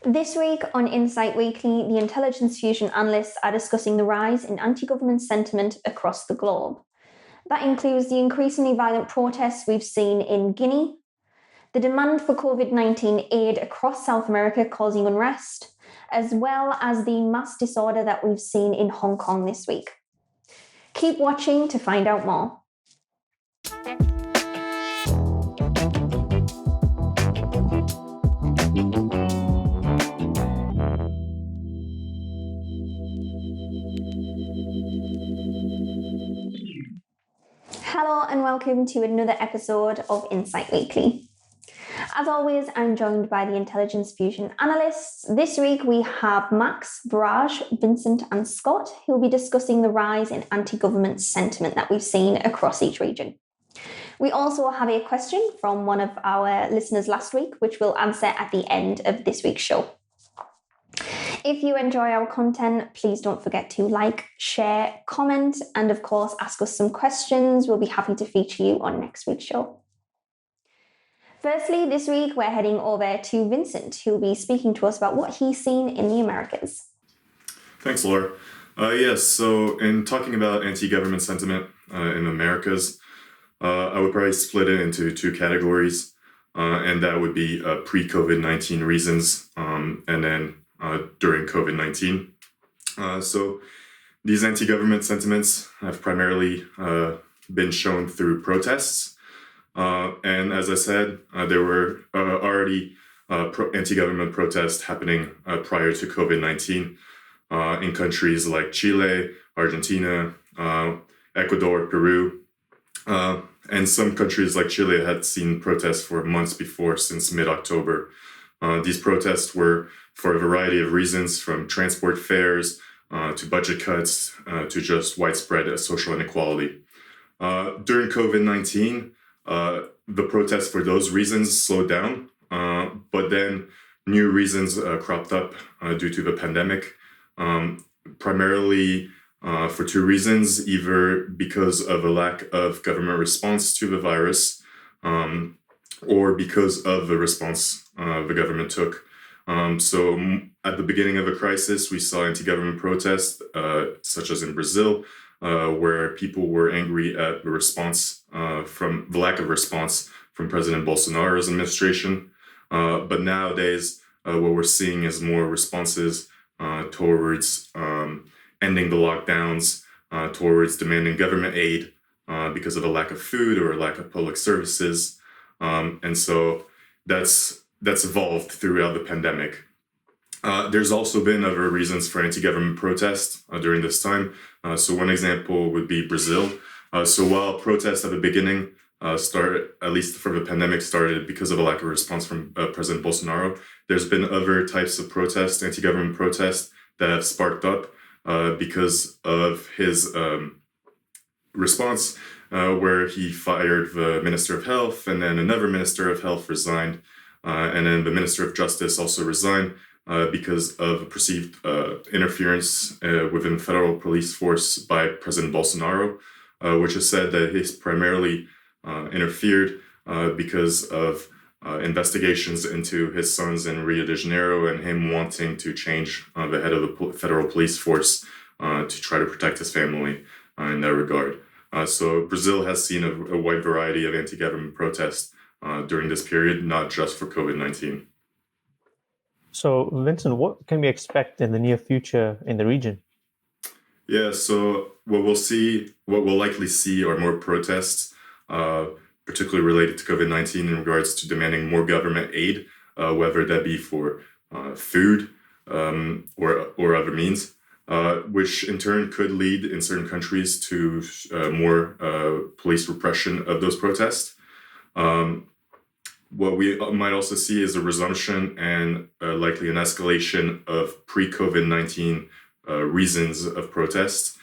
This week on Insight Weekly, the Intelligence Fusion analysts are discussing the rise in anti-government sentiment across the globe. That includes the increasingly violent protests we've seen in Guinea, the demand for COVID-19 aid across South America causing unrest, as well as the mass disorder that we've seen in Hong Kong this week. Keep watching to find out more. Hello and welcome to another episode of Insight Weekly. As always, I'm joined by the Intelligence Fusion analysts. This week we have Max, Viraj, Vincent and Scott, who will be discussing the rise in anti-government sentiment that we've seen across each region. We also have a question from one of our listeners last week, which we'll answer at the end of this week's show. If you enjoy our content, please don't forget to like, share, comment, and of course, ask us some questions. We'll be happy to feature you on next week's show. Firstly, this week, we're heading over to Vincent, who will be speaking to us about what he's seen in the Americas. Thanks, Laura. Yes, so in talking about anti-government sentiment in the Americas, I would probably split it into two categories, and that would be pre-COVID-19 reasons and then during COVID-19. So these anti-government sentiments have primarily been shown through protests. And as I said, there were already anti-government protests happening prior to COVID-19 in countries like Chile, Argentina, Ecuador, Peru. And some countries like Chile had seen protests for months before, since mid-October. These protests were for a variety of reasons, from transport fares to budget cuts to just widespread social inequality. During COVID-19, the protests for those reasons slowed down, but then new reasons cropped up due to the pandemic, primarily for two reasons: either because of a lack of government response to the virus, or because of the response the government took. So at the beginning of a crisis, we saw anti-government protests, such as in Brazil, where people were angry at the response from the lack of response from President Bolsonaro's administration. But nowadays, what we're seeing is more responses towards ending the lockdowns, towards demanding government aid because of a lack of food or a lack of public services. And so that's evolved throughout the pandemic. There's also been other reasons for anti-government protests during this time. So one example would be Brazil. So while protests at the beginning started, at least for the pandemic, started because of a lack of response from President Bolsonaro, there's been other types of protests, anti-government protests, that have sparked up because of his response, where he fired the Minister of Health, and then another Minister of Health resigned, and then the Minister of Justice also resigned because of perceived interference within the federal police force by President Bolsonaro, which has said that he's primarily interfered because of investigations into his sons in Rio de Janeiro and him wanting to change the head of the federal police force to try to protect his family in that regard. So Brazil has seen a wide variety of anti-government protests during this period, not just for COVID-19. So, Vincent, what can we expect in the near future in the region? Yeah, so what we'll likely see are more protests, particularly related to COVID-19 in regards to demanding more government aid, whether that be for food or other means, which in turn could lead in certain countries to more police repression of those protests. What we might also see is a resumption and likely an escalation of pre-COVID-19 reasons of protests.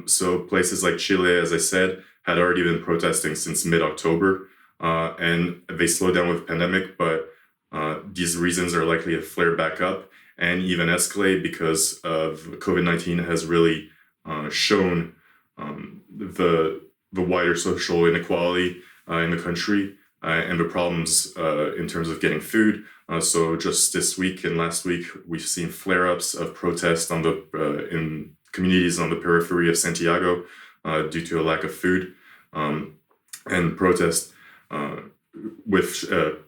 So places like Chile, as I said, had already been protesting since mid-October, and they slowed down with the pandemic, but these reasons are likely to flare back up and even escalate because of COVID-19 has really shown the wider social inequality in the country, and the problems in terms of getting food. So just this week and last week, we've seen flare-ups of protests in communities on the periphery of Santiago due to a lack of food, and with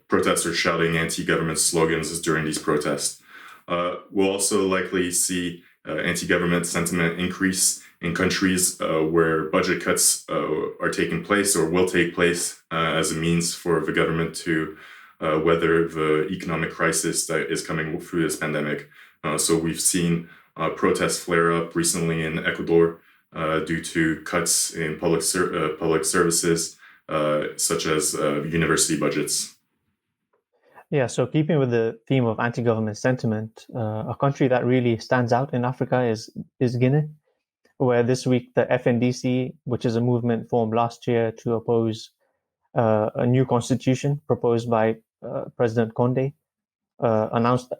protesters shouting anti-government slogans during these protests. We'll also likely see anti-government sentiment increase in countries where budget cuts are taking place or will take place as a means for the government to weather the economic crisis that is coming through this pandemic. So we've seen protests flare up recently in Ecuador due to cuts in public services, such as university budgets. Yeah, so keeping with the theme of anti-government sentiment, a country that really stands out in Africa is Guinea, where this week the FNDC, which is a movement formed last year to oppose a new constitution proposed by President Condé, announced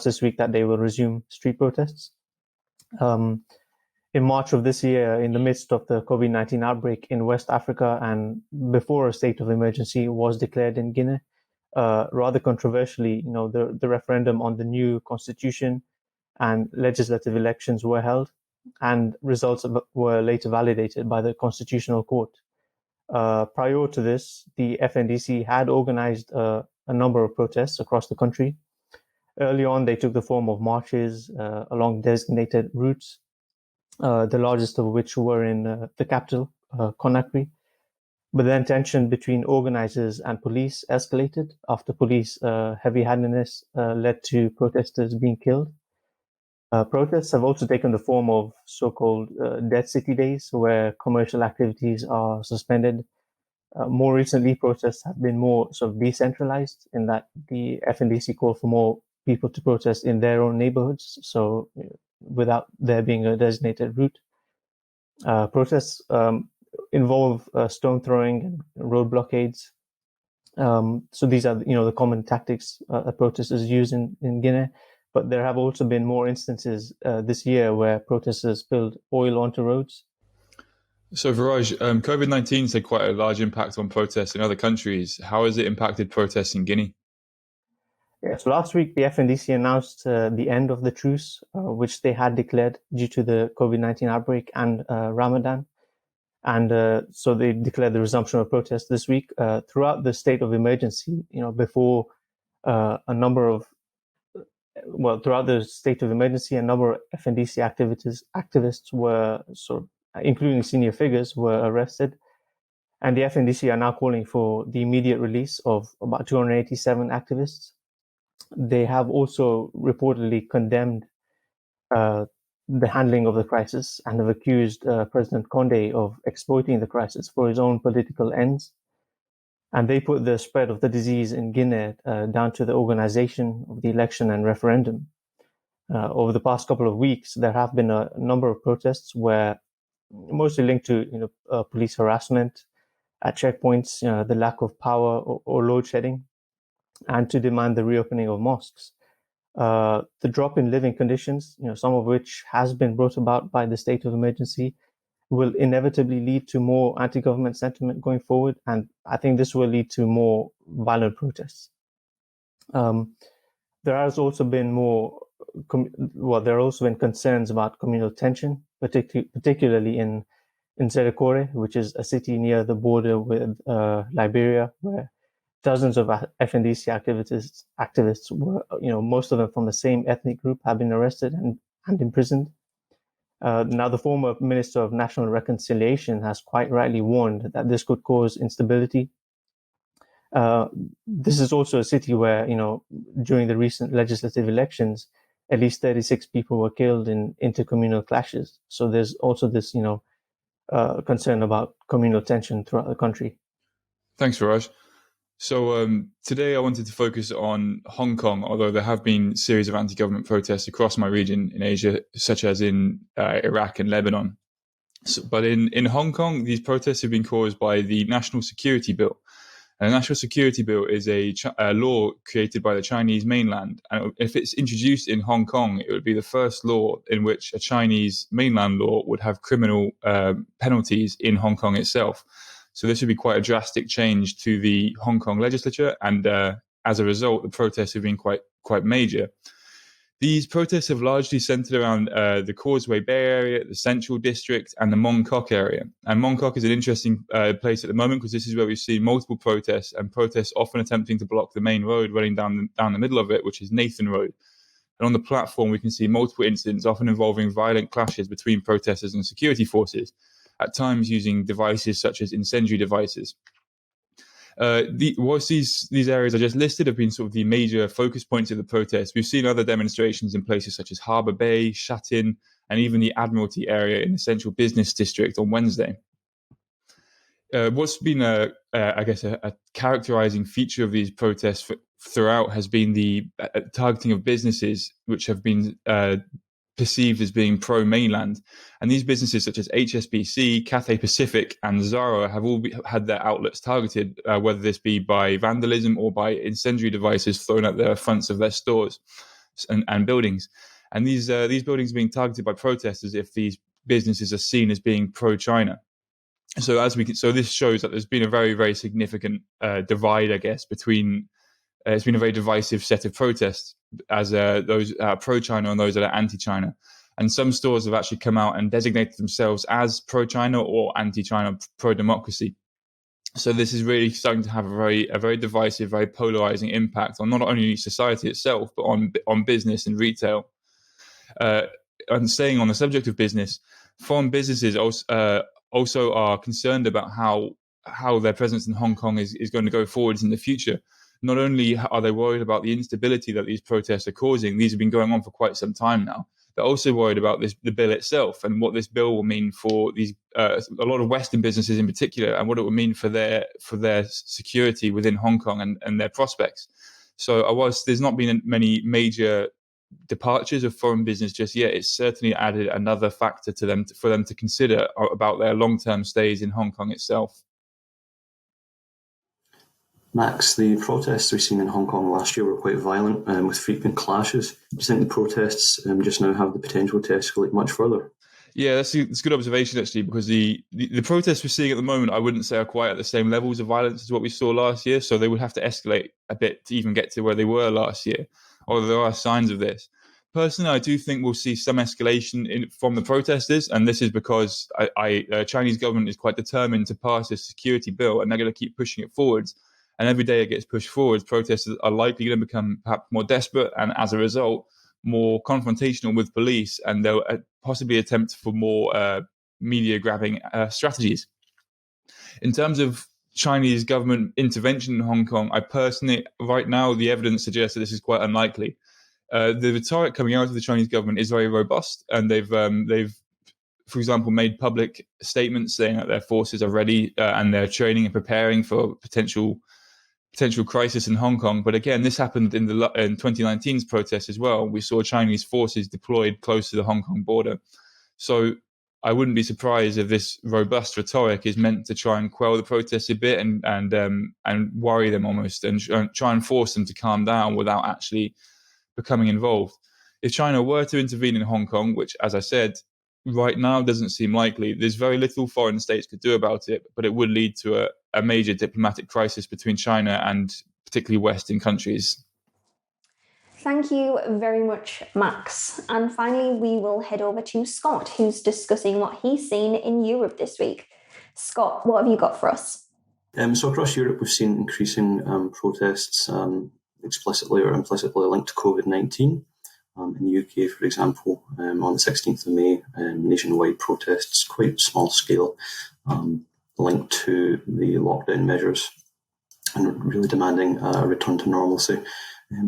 this week that they will resume street protests. In March of this year, in the midst of the COVID-19 outbreak in West Africa and before a state of emergency was declared in Guinea, rather controversially, the referendum on the new constitution and legislative elections were held, and results were later validated by the Constitutional Court. Prior to this, the FNDC had organized a number of protests across the country. Early on, they took the form of marches along designated routes, the largest of which were in the capital, Conakry. But then tension between organizers and police escalated after police heavy-handedness led to protesters being killed. Protests have also taken the form of so-called Dead City Days, where commercial activities are suspended. More recently, protests have been more sort of decentralized in that the FNDC called for more people to protest in their own neighborhoods, so without there being a designated route. Protests involve stone throwing and road blockades. So these are, the common tactics protesters use in Guinea. But there have also been more instances this year where protesters spilled oil onto roads. So Viraj, COVID-19 has had quite a large impact on protests in other countries. How has it impacted protests in Guinea? Yes, last week the FNDC announced the end of the truce, which they had declared due to the COVID-19 outbreak and Ramadan. And so they declared the resumption of protests this week. Throughout the state of emergency, before throughout the state of emergency, a number of FNDC activists were including senior figures, were arrested. And the FNDC are now calling for the immediate release of about 287 activists. They have also reportedly condemned the handling of the crisis and have accused President Condé of exploiting the crisis for his own political ends. And they put the spread of the disease in Guinea down to the organization of the election and referendum. Over the past couple of weeks, there have been a number of protests where mostly linked to police harassment at checkpoints, the lack of power or load shedding, and to demand the reopening of mosques. The drop in living conditions, some of which has been brought about by the state of emergency, will inevitably lead to more anti-government sentiment going forward, and I think this will lead to more violent protests. There has also been concerns about communal tension, particularly in Zerikore, which is a city near the border with Liberia, where dozens of FNDC activists were, most of them from the same ethnic group, have been arrested and imprisoned. Now, the former Minister of National Reconciliation has quite rightly warned that this could cause instability. This is also a city where, during the recent legislative elections, at least 36 people were killed in intercommunal clashes. So there's also this, concern about communal tension throughout the country. Thanks, Viraj. So today I wanted to focus on Hong Kong, although there have been a series of anti-government protests across my region in Asia, such as in Iraq and Lebanon. But in Hong Kong, these protests have been caused by the National Security Bill. And the National Security Bill is a law created by the Chinese mainland. And if it's introduced in Hong Kong, it would be the first law in which a Chinese mainland law would have criminal penalties in Hong Kong itself. So this would be quite a drastic change to the Hong Kong legislature, and as a result, the protests have been quite major. These protests have largely centered around the Causeway Bay area, the Central District, and the Mong Kok area. And Mong Kok is an interesting place at the moment because this is where we've seen multiple protests, and protests often attempting to block the main road running down the middle of it, which is Nathan Road. And on the platform, we can see multiple incidents, often involving violent clashes between protesters and security forces, at times using devices such as incendiary devices. Whilst these areas I just listed have been sort of the major focus points of the protest, we've seen other demonstrations in places such as Harbour Bay, Shatin, and even the Admiralty area in the Central Business District on Wednesday. What's been, a characterizing feature of these protests throughout has been the targeting of businesses which have been perceived as being pro-mainland. And these businesses such as HSBC, Cathay Pacific, and Zara have all had their outlets targeted, whether this be by vandalism or by incendiary devices thrown at the fronts of their stores and buildings. And these buildings are being targeted by protesters if these businesses are seen as being pro-China. So this shows that there's been a very, very significant divide, I guess, between. It's been a very divisive set of protests, as those pro-China and those that are anti-China. And some stores have actually come out and designated themselves as pro-China or anti-China, pro-democracy. So this is really starting to have a very divisive, very polarizing impact on not only society itself, but on business and retail. And staying on the subject of business, foreign businesses also are concerned about how their presence in Hong Kong is going to go forwards in the future. Not only are they worried about the instability that these protests are causing, these have been going on for quite some time now. They're also worried about the bill itself and what this bill will mean for these a lot of Western businesses in particular, and what it will mean for their security within Hong Kong and their prospects. So whilst there's not been many major departures of foreign business just yet, it's certainly added another factor to them for them to consider about their long-term stays in Hong Kong itself. Max, the protests we've seen in Hong Kong last year were quite violent, with frequent clashes. Do you think the protests just now have the potential to escalate much further? Yeah, that's a good observation, actually, because the protests we're seeing at the moment, I wouldn't say are quite at the same levels of violence as what we saw last year. So they would have to escalate a bit to even get to where they were last year, although there are signs of this. Personally, I do think we'll see some escalation from the protesters, and this is because the Chinese government is quite determined to pass a security bill, and they're going to keep pushing it forwards. And every day it gets pushed forwards, protesters are likely going to become perhaps more desperate, and as a result, more confrontational with police, and they'll possibly attempt for more media-grabbing strategies. In terms of Chinese government intervention in Hong Kong, I personally, right now, the evidence suggests that this is quite unlikely. The rhetoric coming out of the Chinese government is very robust, and they've, for example, made public statements saying that their forces are ready and they're training and preparing for potential crisis in Hong Kong. But again, this happened in 2019's protests as well. We saw Chinese forces deployed close to the Hong Kong border. So I wouldn't be surprised if this robust rhetoric is meant to try and quell the protests a bit and worry them almost, and try and force them to calm down without actually becoming involved. If China were to intervene in Hong Kong, which, as I said, right now doesn't seem likely, there's very little foreign states could do about it, but it would lead to a major diplomatic crisis between China and particularly Western countries. Thank you very much, Max. And finally, we will head over to Scott, who's discussing what he's seen in Europe this week. Scott, what have you got for us? So across Europe, we've seen increasing protests explicitly or implicitly linked to COVID-19. In the UK, for example, on the 16th of May, nationwide protests, quite small scale, linked to the lockdown measures and really demanding a return to normalcy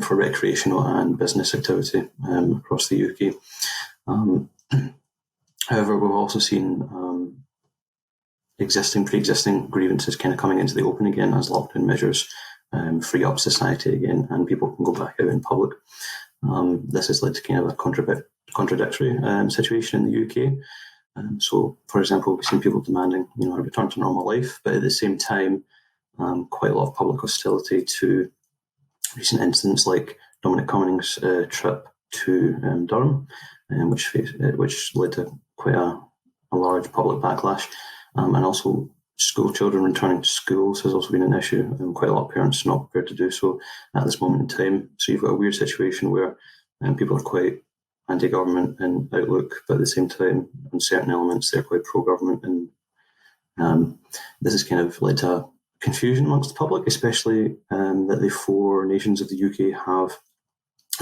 for recreational and business activity across the UK. However, we've also seen pre-existing grievances kind of coming into the open again as lockdown measures free up society again and people can go back out in public. This has led to kind of a contradictory situation in the UK. So, for example, we've seen people demanding, a return to normal life, but at the same time, quite a lot of public hostility to recent incidents like Dominic Cummings' trip to Durham, which led to quite a large public backlash, and also school children returning to schools has also been an issue, and quite a lot of parents are not prepared to do so at this moment in time. So you've got a weird situation where people are quite anti-government in outlook, but at the same time, on certain elements, they're quite pro-government, and this has kind of led to confusion amongst the public, especially that the four nations of the UK have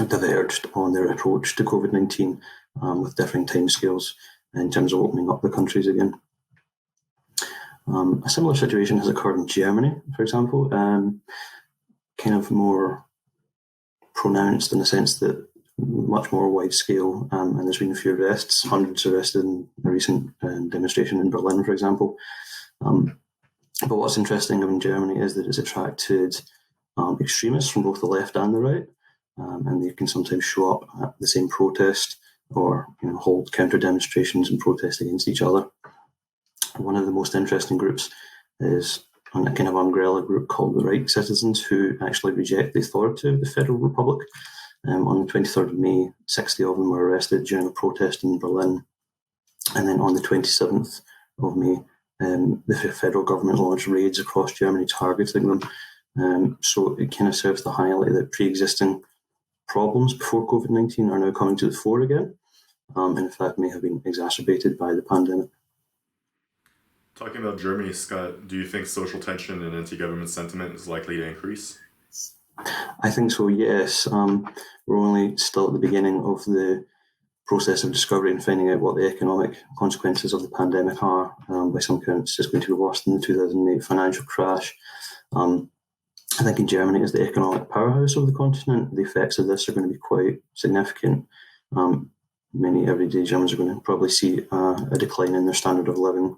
diverged on their approach to COVID-19 with differing timescales in terms of opening up the countries again. A similar situation has occurred in Germany, for example, kind of more pronounced in the sense that much more wide scale, and there's been a few arrests, hundreds arrested in a recent demonstration in Berlin, for example. But what's interesting in Germany is that it's attracted extremists from both the left and the right, and they can sometimes show up at the same protest or hold counter demonstrations and protest against each other. One of the most interesting groups is a kind of umbrella group called the Right Citizens, who actually reject the authority of the Federal Republic. On the 23rd of May, 60 of them were arrested during a protest in Berlin. And then on the 27th of May, the federal government launched raids across Germany targeting them. So it kind of serves to highlight that pre-existing problems before COVID-19 are now coming to the fore again, and in fact may have been exacerbated by the pandemic. Talking about Germany, Scott, do you think social tension and anti-government sentiment is likely to increase? I think so, yes. We're only still at the beginning of the process of discovery and finding out what the economic consequences of the pandemic are. By some counts, it's going to be worse than the 2008 financial crash. I think in Germany, as the economic powerhouse of the continent, the effects of this are going to be quite significant. Many everyday Germans are going to probably see a decline in their standard of living,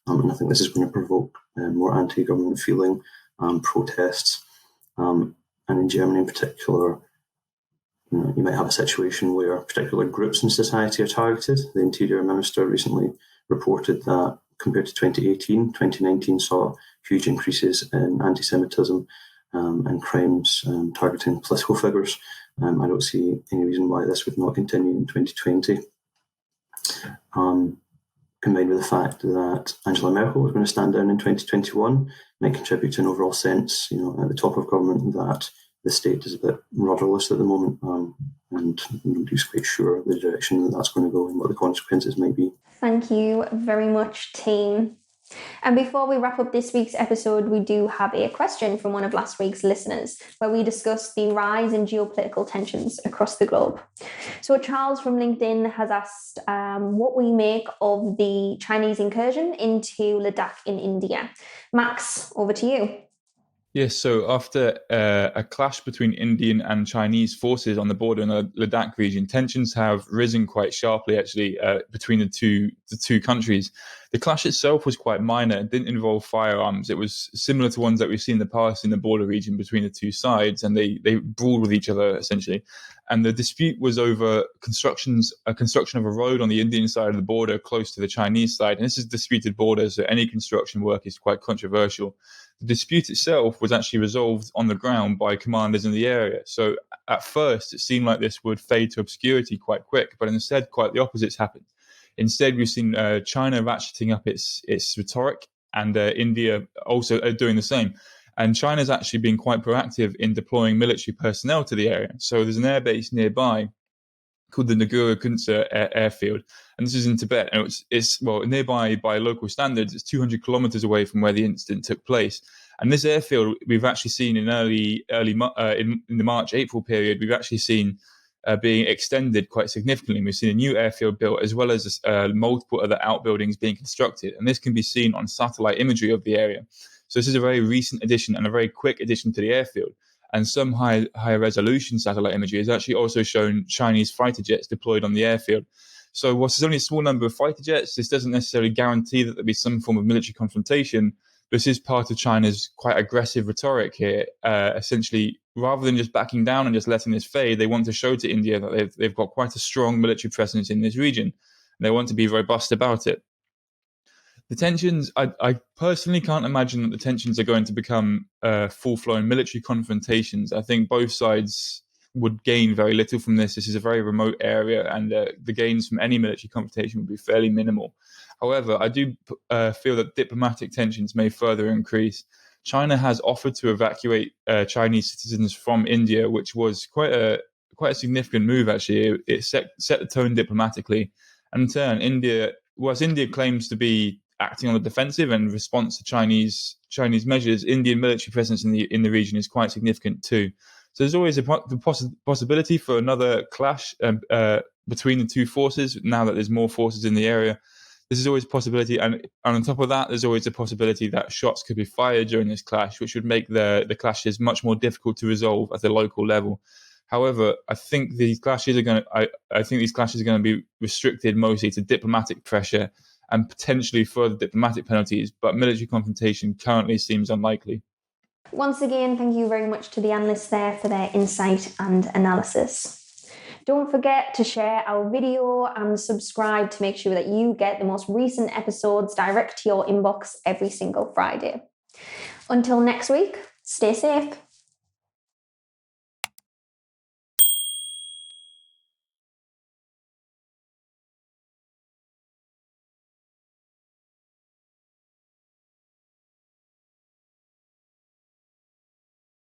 and I think this is going to provoke more anti-government feeling, protests. And in Germany in particular, you might have a situation where particular groups in society are targeted. The Interior Minister recently reported that compared to 2018, 2019 saw huge increases in anti-Semitism and crimes targeting political figures. I don't see any reason why this would not continue in 2020. Combined with the fact that Angela Merkel is going to stand down in 2021, might contribute to an overall sense, at the top of government that the state is a bit rudderless at the moment, and nobody's quite sure the direction that that's going to go and what the consequences might be. Thank you very much, team. And before we wrap up this week's episode, we do have a question from one of last week's listeners, where we discussed the rise in geopolitical tensions across the globe. So Charles from LinkedIn has asked what we make of the Chinese incursion into Ladakh in India. Max, over to you. Yes, so after a clash between Indian and Chinese forces on the border in the Ladakh region, tensions have risen quite sharply, actually, between the two countries. The clash itself was quite minor. It didn't involve firearms. It was similar to ones that we've seen in the past in the border region between the two sides, and they brawled with each other, essentially. And the dispute was over construction of a road on the Indian side of the border close to the Chinese side. And this is a disputed border, so any construction work is quite controversial. The dispute itself was actually resolved on the ground by commanders in the area. So at first, it seemed like this would fade to obscurity quite quick, but instead, quite the opposite's happened. Instead, we've seen China ratcheting up its rhetoric, and India also doing the same. And China's actually been quite proactive in deploying military personnel to the area. So there's an airbase nearby called the Nagura Kunsa airfield, and this is in Tibet. And it's nearby by local standards. It's 200 kilometers away from where the incident took place. And this airfield, we've actually seen in in the March-April period, we've actually seen being extended quite significantly. We've seen a new airfield built, as well as multiple other outbuildings being constructed. And this can be seen on satellite imagery of the area. So this is a very recent addition and a very quick addition to the airfield. And some higher resolution satellite imagery has actually also shown Chinese fighter jets deployed on the airfield. So whilst there's only a small number of fighter jets, this doesn't necessarily guarantee that there'll be some form of military confrontation. This is part of China's quite aggressive rhetoric here. Essentially, rather than just backing down and just letting this fade, they want to show to India that they've got quite a strong military presence in this region. And they want to be robust about it. The tensions, I personally can't imagine that the tensions are going to become full-blown military confrontations. I think both sides would gain very little from this. This is a very remote area, and the gains from any military confrontation would be fairly minimal. However, I do feel that diplomatic tensions may further increase. China has offered to evacuate Chinese citizens from India, which was quite a significant move, actually. It set the tone diplomatically. And in turn, India claims to be acting on the defensive in response to Chinese measures, Indian military presence in the region is quite significant too. So there's always the possibility for another clash between the two forces now that there's more forces in the area. This is always a possibility, and on top of that, there's always a possibility that shots could be fired during this clash, which would make the clashes much more difficult to resolve at the local level. However, I think these clashes are going to be restricted mostly to diplomatic pressure and potentially further diplomatic penalties, but military confrontation currently seems unlikely. Once again, thank you very much to the analysts there for their insight and analysis. Don't forget to share our video and subscribe to make sure that you get the most recent episodes direct to your inbox every single Friday. Until next week, stay safe.